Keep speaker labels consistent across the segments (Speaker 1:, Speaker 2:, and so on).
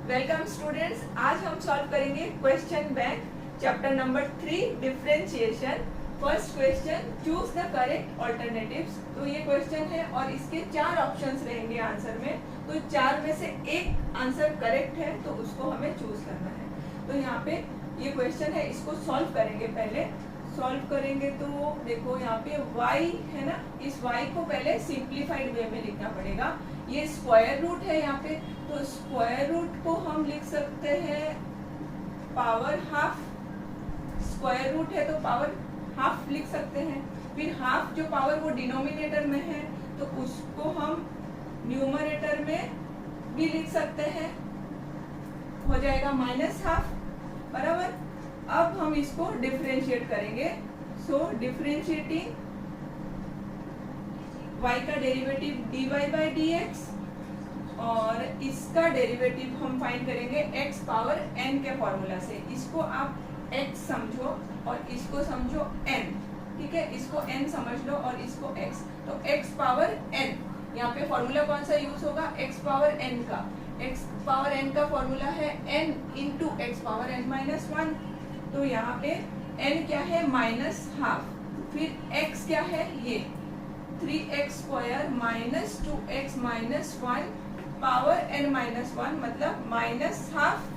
Speaker 1: Welcome students, आज हम solve करेंगे question bank chapter number 3 differentiation. First question, choose the correct alternatives. तो ये क्वेश्चन है और इसके 4 ऑप्शंस रहेंगे आंसर में। तो 4 में से एक आंसर करेक्ट है तो उसको हमें चूज करना है। तो यहाँ पे ये क्वेश्चन है, इसको सॉल्व करेंगे। पहले सॉल्व करेंगे तो देखो यहाँ पे y है ना, इस y को पहले सिंप्लीफाइड वे में लिखना पड़ेगा। ये स्क्वायर रूट है यहाँ पे, तो स्क्वायर रूट को हम लिख सकते हैं पावर हाफ। स्क्वायर रूट है तो पावर हाफ लिख सकते हैं। फिर हाफ जो पावर वो डिनोमिनेटर में है तो उसको हम न्यूमरेटर में भी लिख सकते हैं, हो जाएगा माइनस हाफ, बराबर। अब हम इसको डिफरेंशिएट करेंगे। सो डिफरेंशिएटिंग y का डेरिवेटिव dy बाई dx और इसका डेरिवेटिव हम फाइंड करेंगे x पावर n के फॉर्मूला से। इसको आप x समझो और इसको समझो n, ठीक है। इसको n समझ लो और इसको x, तो x पावर n। यहाँ पे फॉर्मूला कौन सा यूज होगा? x पावर n का। x पावर n का फॉर्मूला है n into x power n minus 1। तो यहाँ पे n क्या है? Minus half. फिर x क्या है? ये 3x square minus 2x minus 1 power n minus 1, मतलब माइनस हाफ।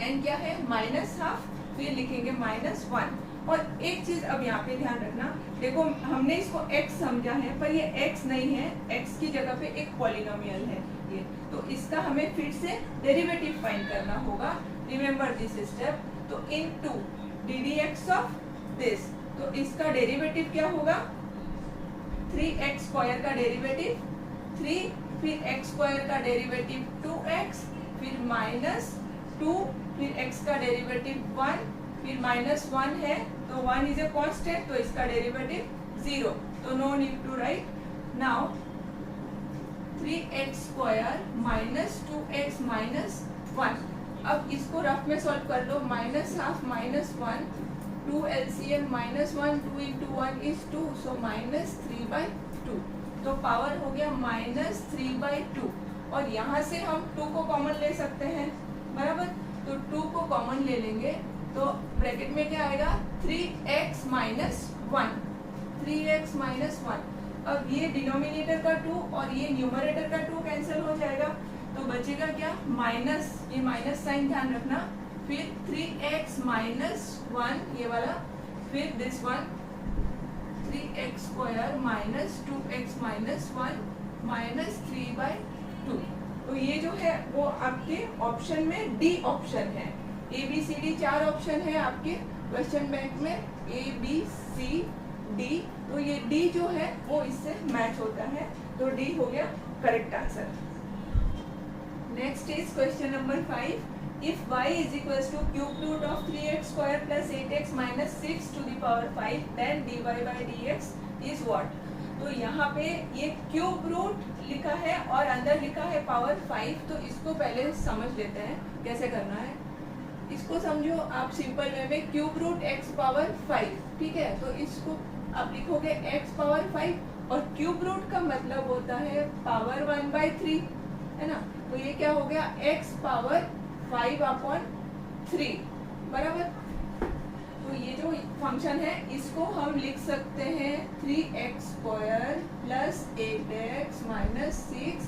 Speaker 1: n क्या है? Minus half. फिर लिखेंगे माइनस 1। और एक चीज अब यहाँ पे ध्यान रखना, देखो हमने इसको x समझा है पर ये x नहीं है, x की जगह पे एक पॉलिनोमियल है ये। तो इसका हमें फिर से डेरिवेटिव फाइंड करना होगा। Remember this step. तो इनटू ddx ऑफ दिस, तो इसका डेरिवेटिव क्या होगा? 3x स्क्वायर का डेरिवेटिव 3, फिर x स्क्वायर का डेरिवेटिव 2x, फिर माइनस 2, फिर x का डेरिवेटिव 1, फिर माइनस 1 है तो 1 इज ए कांस्टेंट, तो इसका डेरिवेटिव 0, तो no need to write. Now 3x square minus 2x minus 1। अब इसको रफ में सॉल्व कर लो। Minus half minus 1, 2 LCM minus 1, 2 into 1 is 2, so minus 3/2। तो पावर हो गया माइनस 3/2। और यहाँ से हम 2 को कॉमन ले सकते हैं, बराबर। तो 2 को कॉमन ले लेंगे तो ब्रैकेट में क्या आएगा? 3x minus 1, 3x minus 1। अब ये डिनोमिनेटर का 2 और ये न्यूमरेटर का 2 कैंसिल हो जाएगा, तो बचेगा क्या? माइनस, ये माइनस साइन ध्यान रखना। फिर 3x माइनस 1 ये वाला, फिर this one 3x square minus 2x minus 1 minus 3/2। तो ये जो है वो आपके ऑप्शन में डी ऑप्शन है। A B C D 4 option है आपके क्वेश्चन बैंक में, ए बी सी डी। तो ये डी जो है वो इससे मैच होता है, तो डी हो गया correct answer. Next is question number 5. If y is equals to cube root of 3x square plus 8x minus 6 to the power 5, then dy by dx is what? तो यहाँ पे ये क्यूब रूट लिखा है और अंदर लिखा है पावर 5। तो इसको पहले समझ लेते हैं कैसे करना है। इसको समझो आप सिंपल वे में, क्यूब रूट x पावर 5, ठीक है। तो इसको आप लिखोगे x पावर 5 और क्यूब रूट का मतलब होता है पावर 1/3, है ना। तो ये क्या हो गया? x पावर 5/3, बराबर। तो ये जो फंक्शन है इसको हम लिख सकते हैं 3x square plus 8x minus 6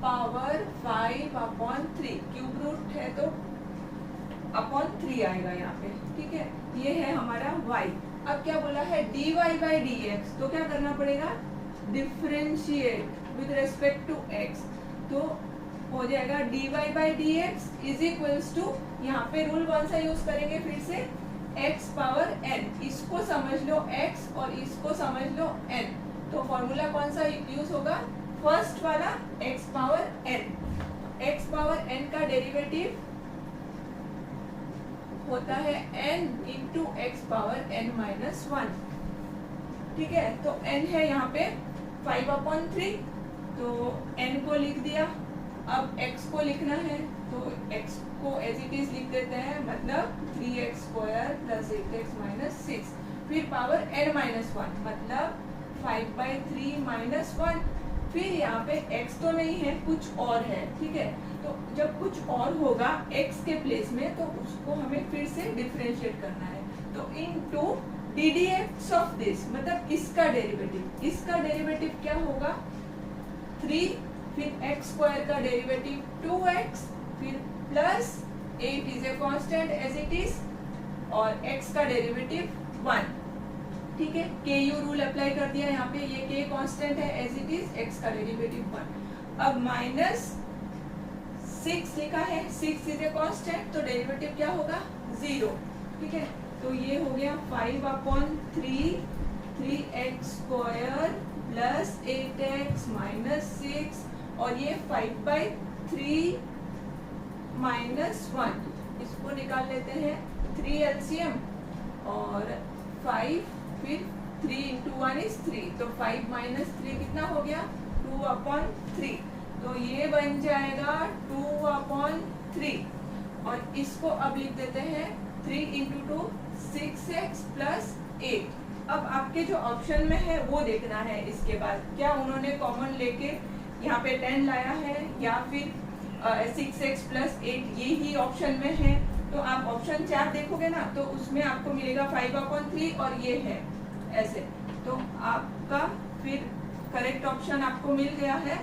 Speaker 1: power 5/3। Cube root है तो अपॉन 3 आएगा यहाँ पे, ठीक है। ये है हमारा y। अब क्या बोला है? dy बाई dx, तो क्या करना पड़ेगा? Differentiate with respect to x। तो हो जाएगा dy by dx is equals to, यहाँ पे रूल कौन सा यूज करेंगे? फिर से x पावर n। इसको समझ लो x और इसको समझ लो n। तो फॉर्मूला कौन सा यूज होगा? फर्स्ट वाला x power n। x power n का डेरिवेटिव होता है n into x power n minus 1, ठीक है। तो n है यहाँ पे 5/3, तो n को लिख दिया। अब x को लिखना है तो x को एज इट इज लिख देते हैं, मतलब 3x square plus 8x minus 6, फिर पावर n माइनस 1, मतलब 5/3 माइनस 1। फिर यहाँ पे x तो नहीं है, कुछ और है, ठीक है। तो जब कुछ और होगा x के प्लेस में तो उसको हमें फिर से डिफरेंशिएट करना है। तो इनटू ddx ऑफ दिस, मतलब इसका डेरिवेटिव क्या होगा 3, फिर x स्क्वायर का डेरिवेटिव 2x, फिर plus 8 is a constant as it is, और x का डेरिवेटिव 1। ठीक है, ku रूल अप्लाई कर दिया यहाँ पे, ये k कांस्टेंट है एज इट इज, x का डेरिवेटिव 1। अब माइनस 6 लिखा है, 6 इज ए कांस्टेंट, तो डेरिवेटिव क्या होगा 0। ठीक है, तो ये हो गया 5/3 3x square plus 8x minus 6, और ये 5/3 माइनस 1, इसको निकाल लेते हैं 3 एलसीएम, और 5, फिर 3 इंटू 1 इज 3, तो 5 माइनस 3 कितना हो गया 2/3, तो ये बन जाएगा 2/3, और इसको अब लिख देते हैं 3 इंटू 2 6x प्लस 8। अब आपके जो ऑप्शन में है वो देखना है, इसके बाद क्या उन्होंने कॉमन लेके यहाँ पे 10 लाया है, या फिर 6x प्लस 8 ये ही ऑप्शन में है। तो आप ऑप्शन 4 देखोगे ना, तो उसमें आपको मिलेगा 5/3, और ये है ऐसे, तो आपका फिर करेक्ट ऑप्शन आपको मिल गया है,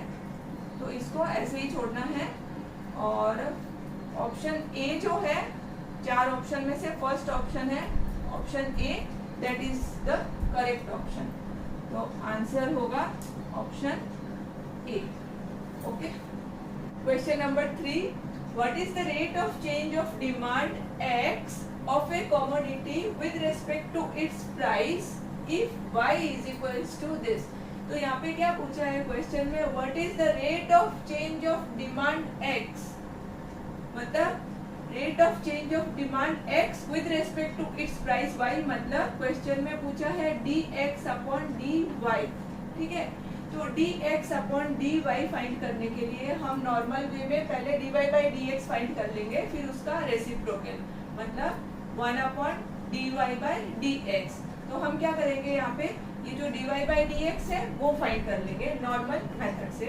Speaker 1: तो इसको ऐसे ही छोड़ना है। और ऑप्शन ए जो है 4 ऑप्शन में से फर्स्ट ऑप्शन है option A, that is the correct option, तो आंसर होगा option A. Okay, question number 3, what is the rate of change of demand x of a commodity with respect to its price if y is equals to this. तो यहाँ पे क्या पूछा है question में, what is the rate of change of demand x, मतलब rate of change of demand x with respect to its price y, मतलब question में पूछा है dx अपॉन dy। ठीक है, तो dx अपॉन dy फाइंड करने के लिए हम नॉर्मल वे में पहले dy बाई dx फाइंड कर लेंगे, फिर उसका रेसिप्रोकल, मतलब 1 अपॉन dy बाई dx। तो हम क्या करेंगे, यहाँ पे ये जो dy बाई dx है वो फाइंड कर लेंगे नॉर्मल मेथड से।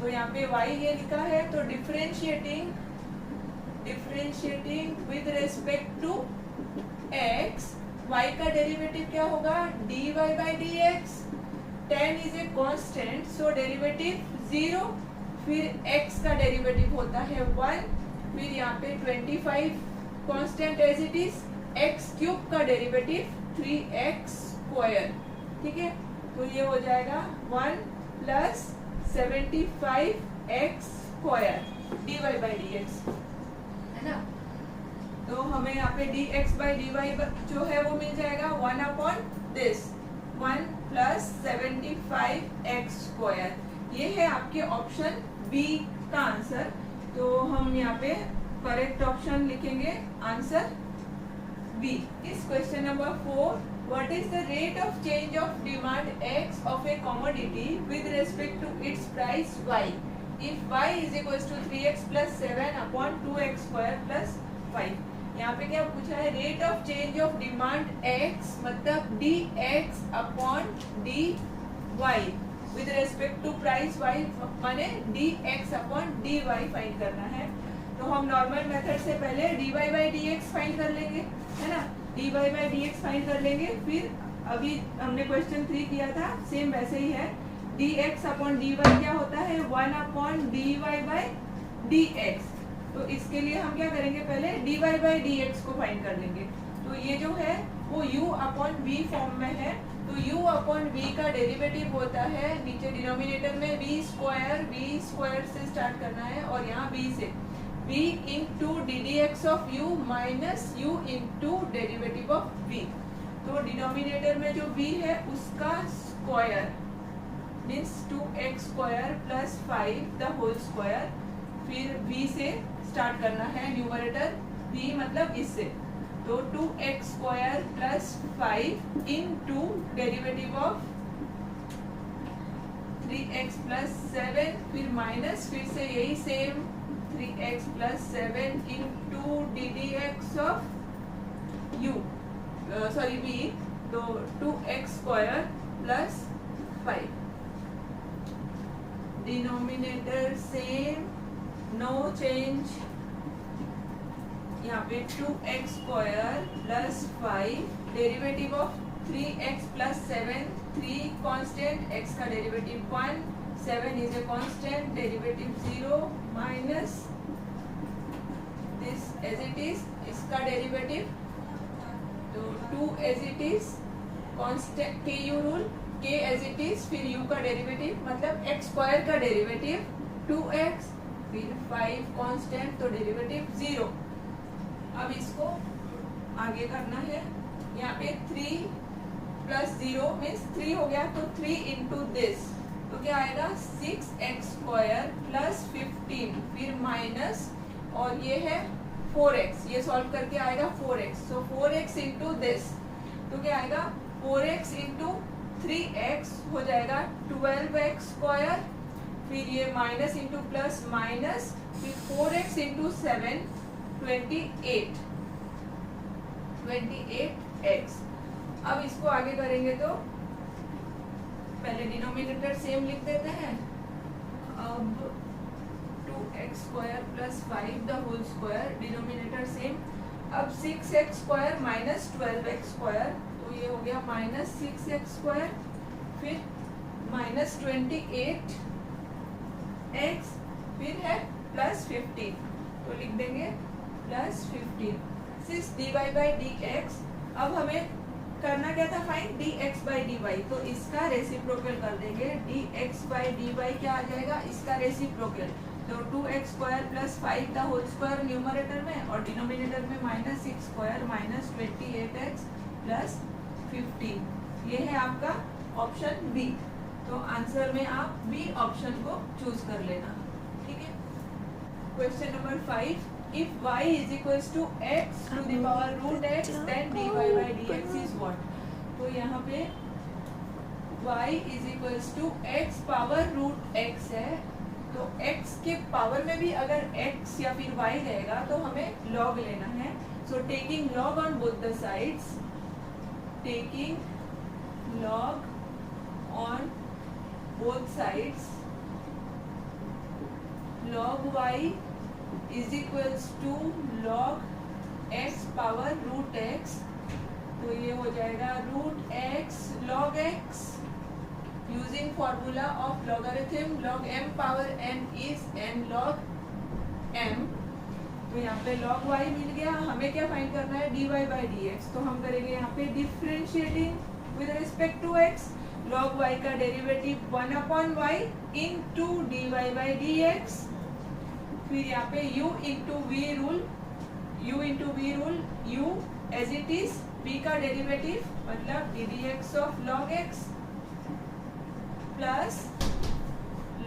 Speaker 1: तो यहाँ पे y ये लिखा है, तो differentiating with respect to x, y का डेरिवेटिव क्या होगा dy by dx, 10 is a constant, so derivative 0, फिर x का डेरिवेटिव होता है 1, फिर यहाँ पे 25 constant as it is, x cube का डेरिवेटिव 3x स्क्वायर। ठीक है, तो ये हो जाएगा 1 plus 75x square dy by dx, है ना। तो हमें यहाँ पे dx बाई dy जो है वो मिल जाएगा 1 upon this 1 plus 75x square. ये है आपके ऑप्शन बी का आंसर। तो हम यहाँ पे करेक्ट ऑप्शन लिखेंगे आंसर बी। इस question number 4, what is the rate of change of demand x of a commodity with respect to its price y if y is equals to 3x plus 7 upon 2x square plus 5। यहाँ पे क्या पूछा है, rate of change of demand x मतलब dx upon dy with respect to price y, माने dx upon dy find करना है। तो हम नॉर्मल मेथड से पहले dy बाई dx फाइंड कर लेंगे, है ना, dy बाई dx फाइंड कर लेंगे, फिर अभी हमने क्वेश्चन 3 किया था सेम वैसे ही है, dx अपॉन dy क्या होता है 1 अपॉन dy बाई dx। तो इसके लिए हम क्या करेंगे, पहले dy बाई dx को फाइंड कर लेंगे। तो ये जो है वो u अपॉन v फॉर्म में है, तो u अपॉन v का डेरिवेटिव होता है नीचे डिनोमिनेटर में v स्क्वायर से स्टार्ट करना है, और यहाँ v से v into ddx of u minus u into derivative of v। तो डिनोमिनेटर में जो v है उसका square means 2x square plus 5 the whole square, फिर v से स्टार्ट करना है न्यूमरेटर v मतलब इससे, तो 2x square plus 5 into derivative of 3x plus 7, फिर माइनस फिर से यही same 3x plus 7 into ddx of u v, तो 2x square plus 5, denominator same no change. यहाँ पे 2x square plus 5 derivative of 3x plus 7, 3 constant, x का derivative 1, 7 is a constant, derivative 0 minus this as it is, इसका derivative तो 2 as it is, constant k u rule, k as it is, फिर u का derivative मतलब x square का derivative 2x, फिर 5 constant तो derivative 0। अब इसको आगे करना है। यहाँ पे 3 प्लस 0 मीन्स 3 हो गया, तो 3 इंटू दिस तो क्या आएगा 6x स्क्वायर प्लस 15, फिर माइनस और ये है 4x, ये सॉल्व करके आएगा 4x, so 4x into this तो क्या आएगा 4x इंटू 3x हो जाएगा 12x स्क्वायर, फिर ये माइनस इंटू प्लस माइनस, फिर 4x इंटू 7 28x। अब इसको आगे करेंगे तो पहले डिनोमिनेटर सेम लिख देते हैं। अब 2x square plus 5 the whole square, denominator same. अब 6x square minus 12x square तो ये हो गया माइनस 6x स्क्वायर, फिर माइनस 28x, फिर है प्लस 15 तो लिख देंगे plus 15। Since dy by dx, अब हमें करना क्या था फाइंड dx बाई dy, तो इसका रेसिप्रोकल कर देंगे। dx बाई dy क्या आ जाएगा, इसका रेसिप्रोकल, तो 2x स्क्वायर प्लस 5 का होल स्क्वायर न्यूमरेटर में और डिनोमिनेटर में minus 6 square minus 28x plus 15, ये है आपका ऑप्शन बी। तो आंसर में आप बी ऑप्शन को चूज कर लेना, ठीक है। Question number 5, if y is equals to x to the power root x, then dy by dx is what? तो यहाँ पे y is equals to x power root x है, तो x के पावर में भी अगर x या फिर y रहेगा तो हमें log लेना है। So taking log on both the sides, taking log on both sides, log y is equals to log x power root x, तो ये हो जाएगा root x log x, using formula of logarithm log m power n is n log m, तो यहाँ पे log y मिल गया। हमें क्या फाइंड करना है dy by dx, तो हम करेंगे यहाँ पे differentiating with respect to x, log y का derivative 1 upon y into dy by dx, फिर यहाँ पे u into v rule, u into v rule, u as it is, b का डेरिवेटिव मतलब ddx of log x plus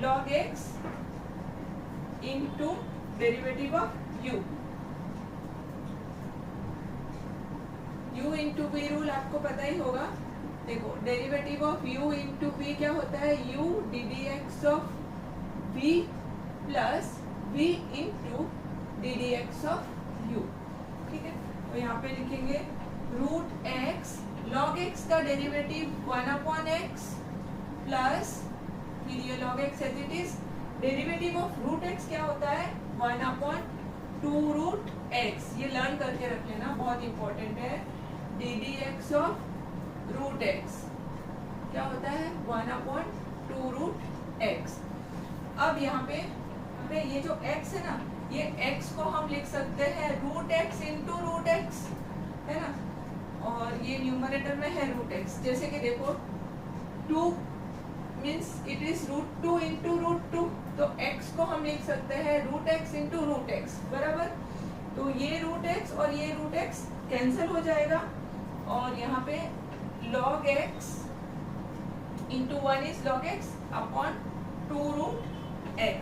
Speaker 1: log x into derivative of u, u into v rule आपको पता ही होगा। देखो derivative of u into v क्या होता है, u ddx of v plus v into ddx of u, ठीक है। तो यहाँ पे लिखेंगे रूट x, log x का डेरिवेटिव 1 अपॉन x प्लस, फिर ये log x as it is, derivative of root x क्या होता है 1 अपॉन 2 रूट x, ये लर्न करके रख लेना, बहुत इंपॉर्टेंट है। ddx ऑफ रूट x क्या होता है 1 अपॉन 2 रूट x। अब यहाँ पे ये जो x है ना, ये x को हम लिख सकते हैं root x into root x, है ना, और ये न्यूमरेटर में है रूट x। जैसे कि देखो 2 means it is root 2 into root 2, तो x को हम लिख सकते हैं root x into root x बराबर, तो ये रूट x और ये रूट x कैंसिल हो जाएगा, और यहाँ पे log x into 1 is log x upon 2 root x,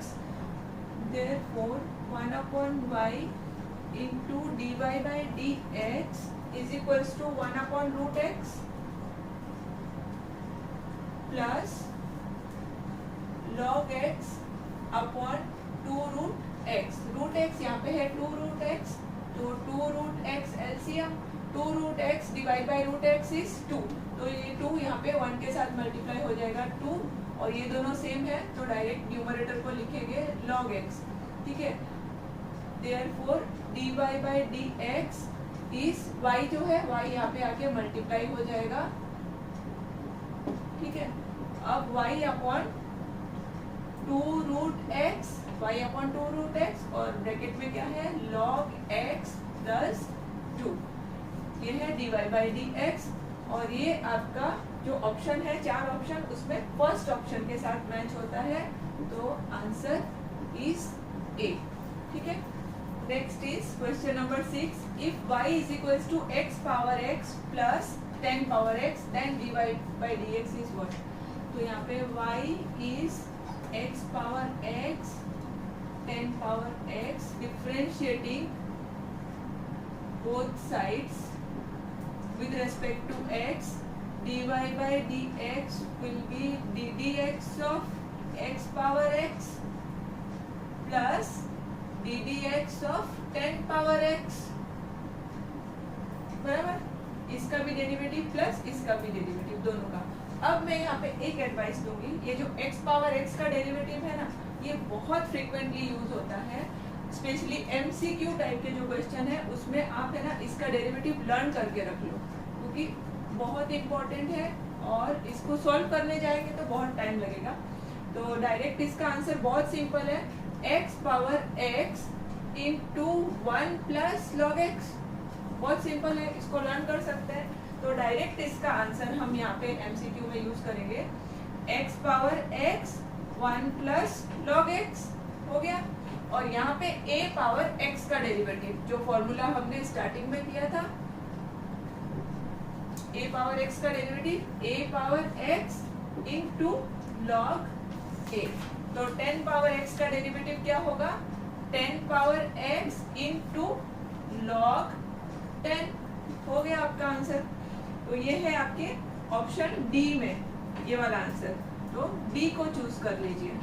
Speaker 1: therefore 1 upon y into dy by dx is equals to 1 upon root x plus log x upon 2 root x। root x यहाँ पे है 2 root x, तो 2 root x LCM, 2 root x divide by root x is 2, तो ये 2 यहाँ पे 1 के साथ मल्टीप्लाई हो जाएगा 2, और ये दोनों सेम है तो डायरेक्ट न्यूमरेटर को लिखेंगे log x, ठीक है। Therefore dy by d x is y जो है y यहाँ पे आके मल्टीप्लाई हो जाएगा, ठीक है। अब y upon 2 root x, y upon 2 root x और ब्रैकेट में क्या है log x प्लस 2, ये है dy बाई डी एक्स। और ये आपका जो ऑप्शन है 4 ऑप्शन उसमें फर्स्ट ऑप्शन के साथ मैच होता है, तो आंसर इज ए, ठीक है। Next is question number 6, if y is equals to x power x plus 10 power x then dy by d x is what. तो यहाँ पे y is x power x 10 power x, differentiating both sides with respect to x, dy by dx will be ddx of x power x plus ddx of 10 power x, बराबर। इसका भी derivative plus इसका भी derivative, दोनों का। अब मैं यहाँ पे एक एडवाइस दूंगी, ये जो x पावर x का डेरिवेटिव है ना, ये बहुत फ्रीक्वेंटली यूज होता है, स्पेशली MCQ टाइप के जो क्वेश्चन है उसमें आप है ना इसका डेरिवेटिव लर्न करके रख लो, क्योंकि बहुत इंपॉर्टेंट है और इसको सॉल्व करने जाएंगे तो बहुत टाइम लगेगा। तो डायरेक्ट इसका आंसर बहुत सिंपल है, x power x into 1 plus log x, बहुत सिंपल है, इसको लर्न कर सकते हैं। तो डायरेक्ट इसका आंसर हम यहाँ पे MCQ में यूज करेंगे, x power x 1 plus log x हो गया, और यहाँ पे a पावर x का डेरिवेटिव जो फॉर्मूला हमने स्टार्टिंग में किया था, a पावर x का derivative a power x into log a। तो 10 पावर x का डेरिवेटिव क्या होगा, 10 पावर x इंटू लॉग 10 हो गया आपका आंसर। तो ये है आपके ऑप्शन डी में ये वाला आंसर, तो डी को चूज कर लीजिए।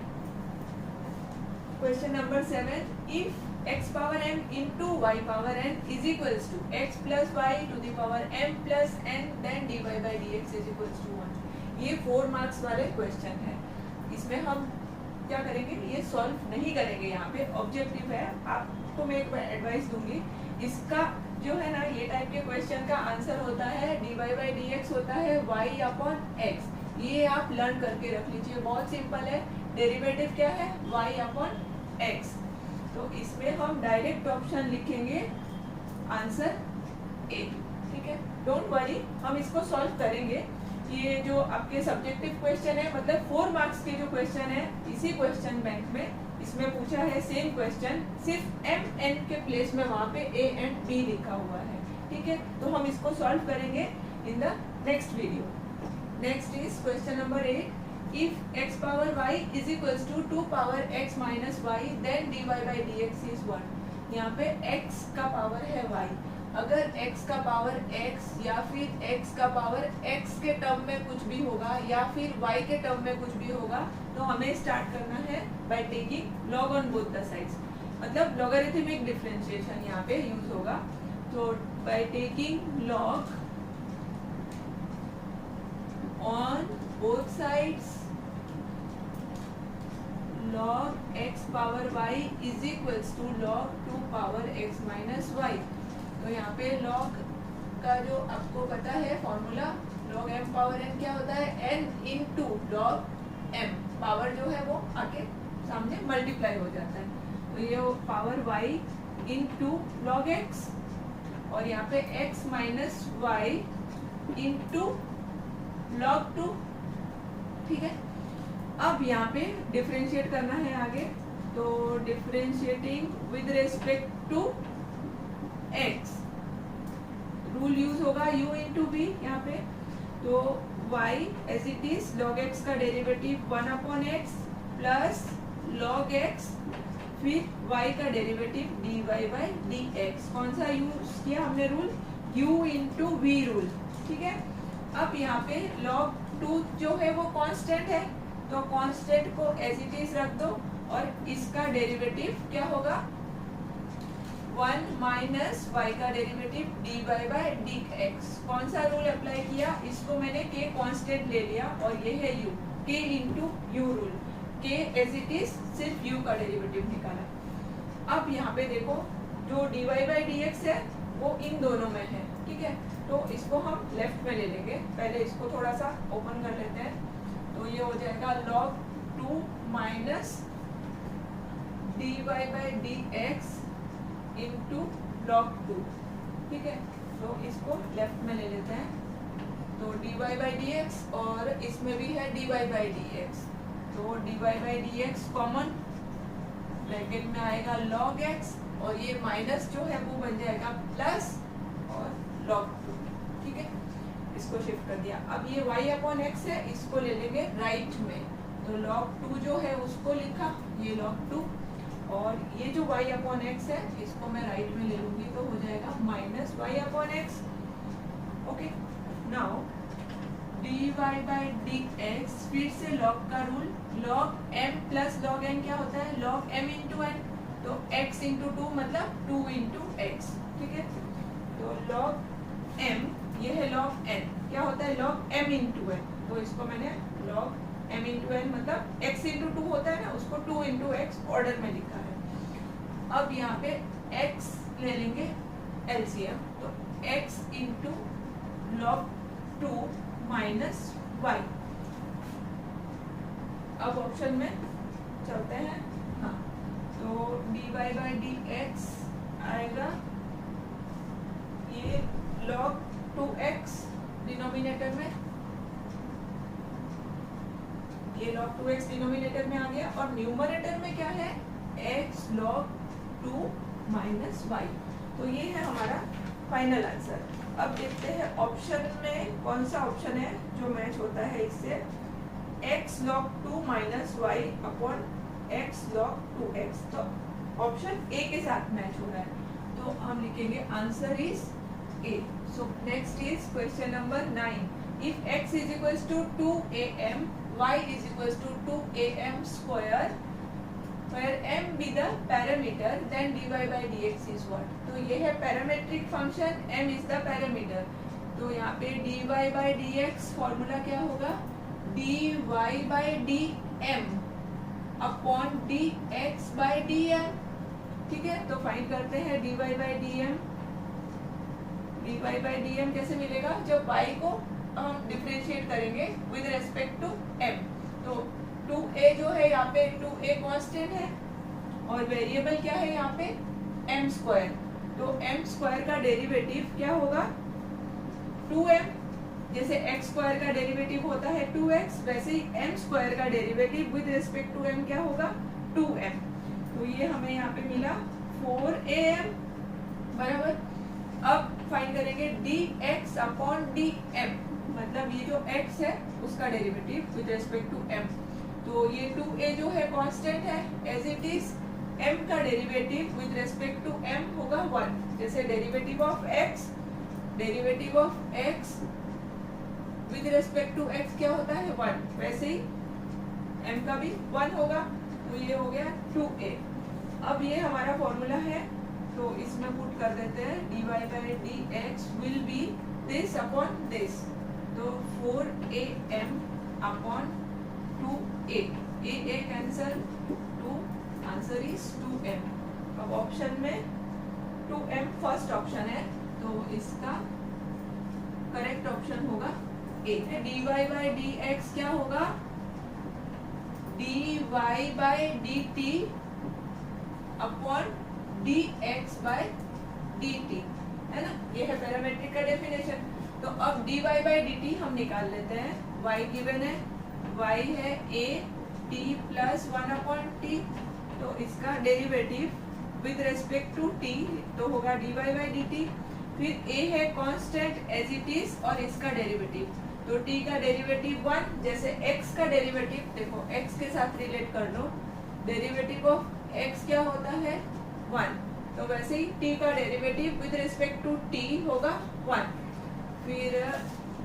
Speaker 1: Question number 7, if x power m into y power n is equals to x plus y to the power m plus n then dy by d x is equals to 1। ये 4 marks वाले question है, इसमें हम क्या करेंगे, ये solve नहीं करेंगे, यहाँ पे ऑब्जेक्टिव है। आपको मैं एक एडवाइस दूंगी, इसका जो है ना ये टाइप के क्वेश्चन का आंसर होता है dy बाई डी एक्स होता है y अपॉन x, ये आप लर्न करके रख लीजिए, बहुत सिंपल है। डेरिवेटिव क्या है y अपॉन x, तो इसमें हम डायरेक्ट ऑप्शन लिखेंगे आंसर ए, ठीक है। डोंट वरी, हम इसको सॉल्व करेंगे। ये जो आपके सब्जेक्टिव क्वेश्चन है, मतलब 4 मार्क्स के जो क्वेश्चन है इसी क्वेश्चन बैंक में इसमें पूछा है सेम क्वेश्चन, सिर्फ m n के प्लेस में वहाँ पे a एंड b लिखा हुआ है, ठीक है। तो हम इसको सॉल्व करेंगे in the next video. Next is question number 8, if x power y is equals to 2 power x minus y then dy by dx is 1। यहाँ पे x का पावर है y, अगर x का पावर x या फिर x का power x के टर्म में कुछ भी होगा या फिर y के टर्म में कुछ भी होगा, तो हमें स्टार्ट करना है by taking log on both the sides, मतलब लॉगरिथमिक डिफरेंशिएशन यहाँ पे यूज होगा। तो by taking log on both sides log x power y is equals to log 2 power x minus y। तो यहाँ पे log का जो आपको पता है formula, log m power n क्या होता है, n into log m, power जो है वो आके सामने मल्टीप्लाई हो जाता है। तो ये power y into log x, और यहाँ पे x minus y into log 2, ठीक है। अब यहाँ पे डिफरेंशिएट करना है आगे, तो differentiating with respect to x, rule use होगा u इंटू v यहाँ पे। तो y as it is log x का derivative 1 upon x plus log x, फिर y का derivative dy by d x. कौन सा यूज किया हमने rule, u into v rule, ठीक है। अब यहाँ पे log 2 जो है वो कांस्टेंट है, तो कांस्टेंट को एज इट इज रख दो, और इसका डेरिवेटिव क्या होगा 1 माइनस y का derivative dy by d x. कौन सा रूल अप्लाई किया, इसको मैंने k कांस्टेंट ले लिया और ये है u, k into u rule, k as it is सिर्फ u का डेरिवेटिव निकाला। अब यहाँ पे देखो जो dy बाई dx है वो इन दोनों में है, ठीक है। तो इसको हम लेफ्ट में ले लेंगे। पहले इसको थोड़ा सा ओपन कर लेते हैं। तो ये हो जाएगा log 2 minus dy by dx into log 2, ठीक है। तो इसको लेफ्ट में ले लेते हैं। तो dy बाई dx और इसमें भी है dy बाई dx। तो dy by dx common, bracket में आएगा log x और ये माइनस जो है वो बन जाएगा प्लस और log 2, ठीक है। इसको शिफ्ट कर दिया। अब ये y अपॉन x है, इसको ले लेंगे राइट में। तो log 2 जो है उसको लिखा, ये log 2, और ये जो y अपॉन x है इसको मैं राइट में ले लूंगी तो हो जाएगा minus y upon x। Okay, now dy by dx, फिर से log का rule, log m plus log n क्या होता है, log m इंटू n। तो x इंटू 2 मतलब 2 इंटू x, ठीक है। तो log m, ये है log n, क्या होता है log m इंटू n। तो इसको मैंने log m इंटू n मतलब x इंटू 2 होता है ना, उसको 2 इंटू x ऑर्डर में लिखा है। अब यहाँ पे x ले लेंगे LCM, तो x into log 2 minus y। अब ऑप्शन में चलते हैं। हाँ, तो dy बाई dx आएगा ये log 2x डिनोमिनेटर में, ये log 2x डिनोमिनेटर में आ गया, और न्यूमरेटर में क्या है x log 2 माइनस y। तो ये है हमारा फाइनल आंसर। अब देखते हैं ऑप्शन में कौन सा ऑप्शन है जो मैच होता है इससे। x log 2 minus y upon x log 2x, तो ऑप्शन ए के साथ मैच हो रहा है। तो हम लिखेंगे answer is A. So next is question number 9। If x is equals to 2am, y is equals to 2am square, where m be the parameter, then dy by dx is what? तो ये है parametric function, m is the parameter। तो यहाँ पे dy by dx formula क्या होगा, dy by dm upon dx by dm, ठीक है। तो फाइंड करते हैं dy by dm। dy by dm कैसे मिलेगा, जब y को हम डिफरेंशिएट करेंगे विद रेस्पेक्ट टू m। तो 2a जो है यहाँ पे 2a कांस्टेंट है और वेरिएबल क्या है यहाँ पे m स्क्वायर। तो m स्क्वायर का डेरिवेटिव क्या होगा 2m, जैसे x स्क्वायर का डेरिवेटिव होता है 2x, वैसे ही m स्क्वायर का derivative with respect to m क्या होगा 2m। तो ये हमें यहाँ पे मिला 4am बराबर। अब फाइंड करेंगे dx अपॉन dm, मतलब ये जो x है उसका derivative with respect to m। तो ये 2a जो है कांस्टेंट है एज इट इज, m का derivative with respect to m होगा 1। जैसे derivative of x with respect to x क्या होता है 1, वैसे ही m का भी 1 होगा। तो ये हो गया 2a। अब ये हमारा फॉर्मूला है, तो इसमें पुट कर देते हैं dy by dx will be this upon this. तो 4am upon 2a, a cancel, 2 answer is 2m। अब ऑप्शन में 2m फर्स्ट ऑप्शन है, तो इसका करेक्ट ऑप्शन होगा ए। dy बाई dx क्या होगा, dy by dt upon dx by dt, है ना। ये है पैरामेट्रिक का डेफिनेशन। तो अब dy बाई dt हम निकाल लेते हैं। y गिवन है, y है a t plus 1 upon t, तो इसका derivative with respect to t तो होगा dy बाई dt। फिर a है कांस्टेंट एज इट इज और इसका डेरिवेटिव, तो t का डेरिवेटिव 1, जैसे x का डेरिवेटिव देखो x के साथ रिलेट कर लो, डेरिवेटिव ऑफ x क्या होता है 1, तो वैसे ही t का derivative with respect to t होगा 1। फिर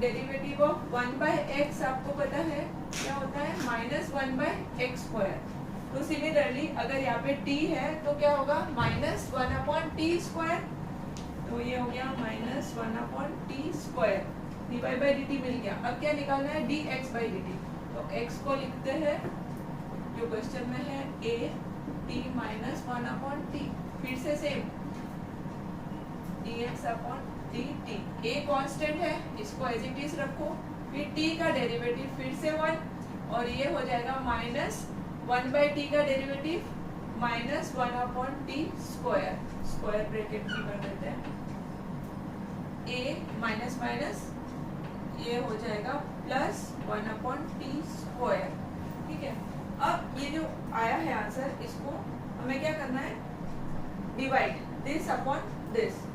Speaker 1: डेरिवेटिव ऑफ 1 बाय x आपको पता है क्या होता है -1 बाय x स्क्वायर। तो सिमिलरली अगर यहाँ पे t है तो क्या होगा -1 अपॉन t स्क्वायर। तो ये हो गया -1 upon t square, dy by dt मिल गया। अब क्या निकालना है dx बाई dt। तो x को लिखते हैं जो क्वेश्चन में है a टी माइनस 1/t, फिर से सेम dx/dt। a कांस्टेंट है, इसको एज इट इज रखो, फिर t का डेरिवेटिव फिर से 1, और ये हो जाएगा माइनस 1/t का derivative minus 1/t square, square bracket भी कर देते हैं, a माइनस माइनस ये हो जाएगा प्लस 1/t स्क्वायर। ठीक है, अब ये जो आया है आंसर, इसको हमें क्या करना है, divide this upon this,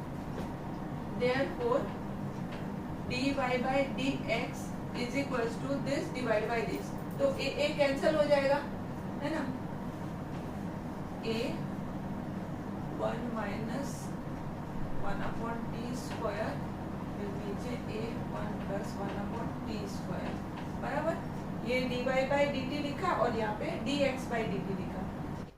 Speaker 1: therefore dy by dx is equals to this divide by this। तो a कैंसिल हो जाएगा, है ना, a 1 माइनस 1/t स्क्वायर, फिर नीचे a 1 प्लस 1/t स्क्वायर, बराबर। ये dy by dt लिखा और यहाँ पे dx by dt लिखा।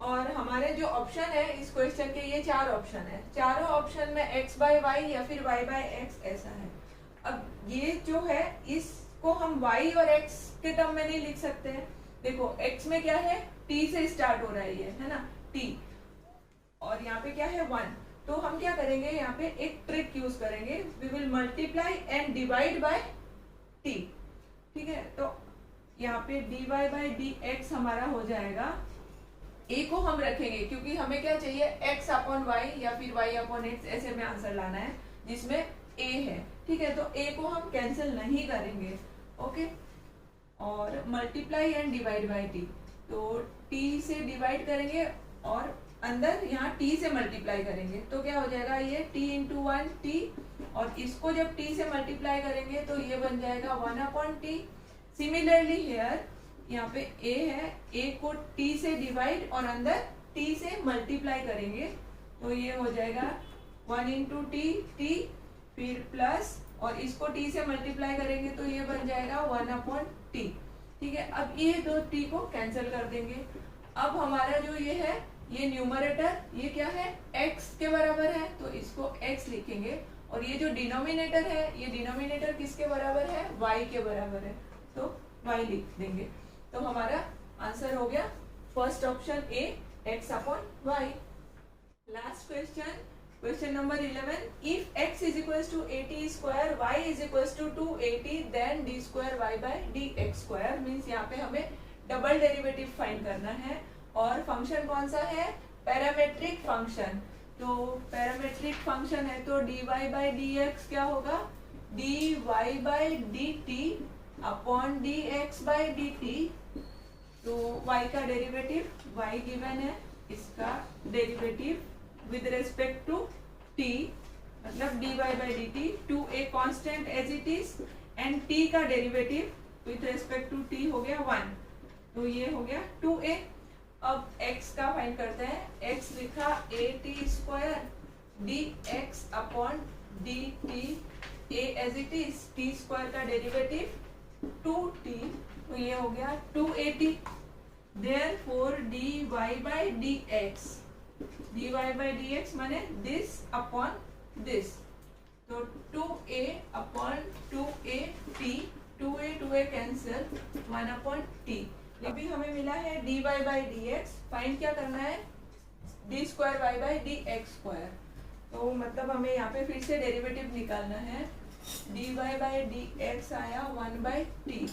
Speaker 1: और हमारे जो ऑप्शन है इस क्वेश्चन के, ये 4 ऑप्शन है, चारों ऑप्शन में x by y या फिर y by x ऐसा है। अब ये जो है इसको हम y और x के टर्म में नहीं लिख सकते हैं। देखो x में क्या है, t से स्टार्ट हो रहा है ये, है ना, t, और यहाँ पे क्या है 1। तो हम क्या करेंगे, यहाँ पे एक ट्रिक यूज करेंगे, we will multiply and divide by t। ठीक है, तो यहाँ पे dy by dx हमारा हो जाएगा, a को हम रखेंगे क्योंकि हमें क्या चाहिए, x/y या फिर y/x ऐसे में आंसर लाना है जिसमें a है। ठीक है, तो a को हम कैंसिल नहीं करेंगे, ओके, और multiply and divide by t, तो t से डिवाइड करेंगे और अंदर यहाँ t से मल्टीप्लाई करेंगे, तो क्या हो जाएगा, ये t × 1t, और इसको जब t से मल्टीप्लाई करेंगे तो ये बन जाएगा 1/t। सिमिलरली हियर यहाँ पे a है, a को t से डिवाइड और अंदर t से मल्टीप्लाई करेंगे, तो ये हो जाएगा 1 × t, फिर प्लस, और इसको t से मल्टीप्लाई करेंगे तो ये बन जाएगा 1/t। ठीक है, अब ये दो t को कैंसिल कर देंगे। अब हमारा जो ये है, ये न्यूमरेटर, ये क्या है, x के बराबर है, तो इसको x लिखेंगे, और ये जो डिनोमिनेटर है, ये डिनोमिनेटर किसके बराबर है, y के बराबर है, तो y लिख देंगे। तो हमारा आंसर हो गया first option A, x/y। Last question, question number 11, if x is equals to 80 square, y is equals to 280, then d square y by dx square, means यहाँ पे हमें डबल डेरिवेटिव फाइंड करना है, और फंक्शन कौन सा है, पैरामेट्रिक फंक्शन। तो पैरामेट्रिक फंक्शन है तो dy by dx क्या होगा, dy by dt upon dx by dt। तो y का डेरिवेटिव, y गिवन है, इसका derivative with respect to t, मतलब dy by dt, 2a constant as it is, and t का derivative with respect to t हो गया 1, तो ये हो गया 2a। अब x का फाइंड करते हैं, x लिखा at square dx upon dt, a as it is, t square का डेरिवेटिव 2t, तो ये हो गया 280। Therefore dy by dx, dy by dx माने this upon this, तो 2a upon 2at, 2a cancel, 1/t। अभी हमें मिला है dy by dx, फाइंड क्या करना है, d square y by dx square, तो मतलब हमें यहाँ पे फिर से डेरिवेटिव निकालना है, dy by dx आया 1/t।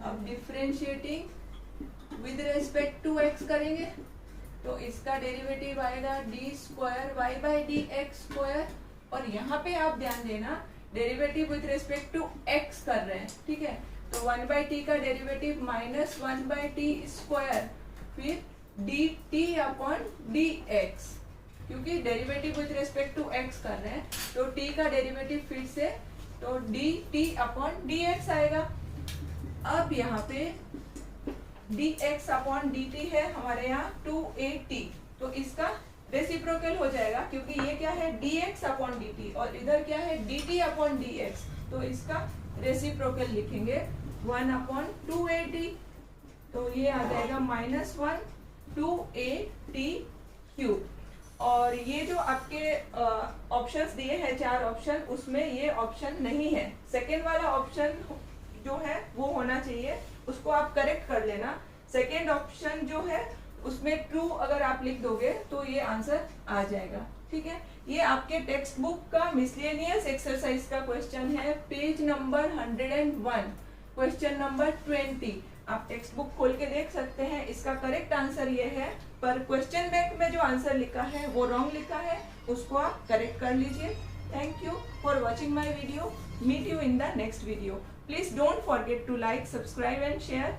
Speaker 1: अब differentiating with respect to x करेंगे, तो इसका डेरिवेटिव आएगा d square y by dx square, और यहाँ पे आप ध्यान देना derivative with respect to x कर रहे हैं, ठीक है, तो 1/t का डेरिवेटिव माइनस 1/t स्क्वायर, फिर dt अपॉन dx, क्योंकि derivative with respect to x कर रहे हैं, तो t का डेरिवेटिव फिर से, तो dt अपॉन dx आएगा। अब यहाँ पे dx अपॉन dt है हमारे यहाँ 2at, तो इसका रेसिप्रोकल हो जाएगा, क्योंकि ये क्या है, dx अपॉन dt, और इधर क्या है, dt अपॉन dx, तो इसका रेसिप्रोकल लिखेंगे 1/2at, तो ये आ जाएगा -1 2at क्यूब। और ये जो आपके ऑप्शंस दिए हैं 4 ऑप्शन, उसमें ये ऑप्शन नहीं है, सेकेंड वाला ऑप्शन जो है वो होना चाहिए, उसको आप करेक्ट कर लेना। सेकेंड ऑप्शन जो है उसमें ट्रू अगर आप लिख दोगे तो ये आंसर आ जाएगा। ठीक है, ये आपके टेक्स्ट बुक का मिसलेनियस एक्सरसाइज का क्वेश्चन है, पेज नंबर 101, क्वेश्चन नंबर 20। आप टेक्स्ट बुक खोल के देख सकते हैं। इसका करेक्ट आंसर ये है, पर क्वेश्चन बैंक में जो आंसर लिखा है वो रॉन्ग लिखा है, उसको आप करेक्ट कर लीजिए। Thank you for watching my video. Meet you in the next video. Please don't forget to like, subscribe and share.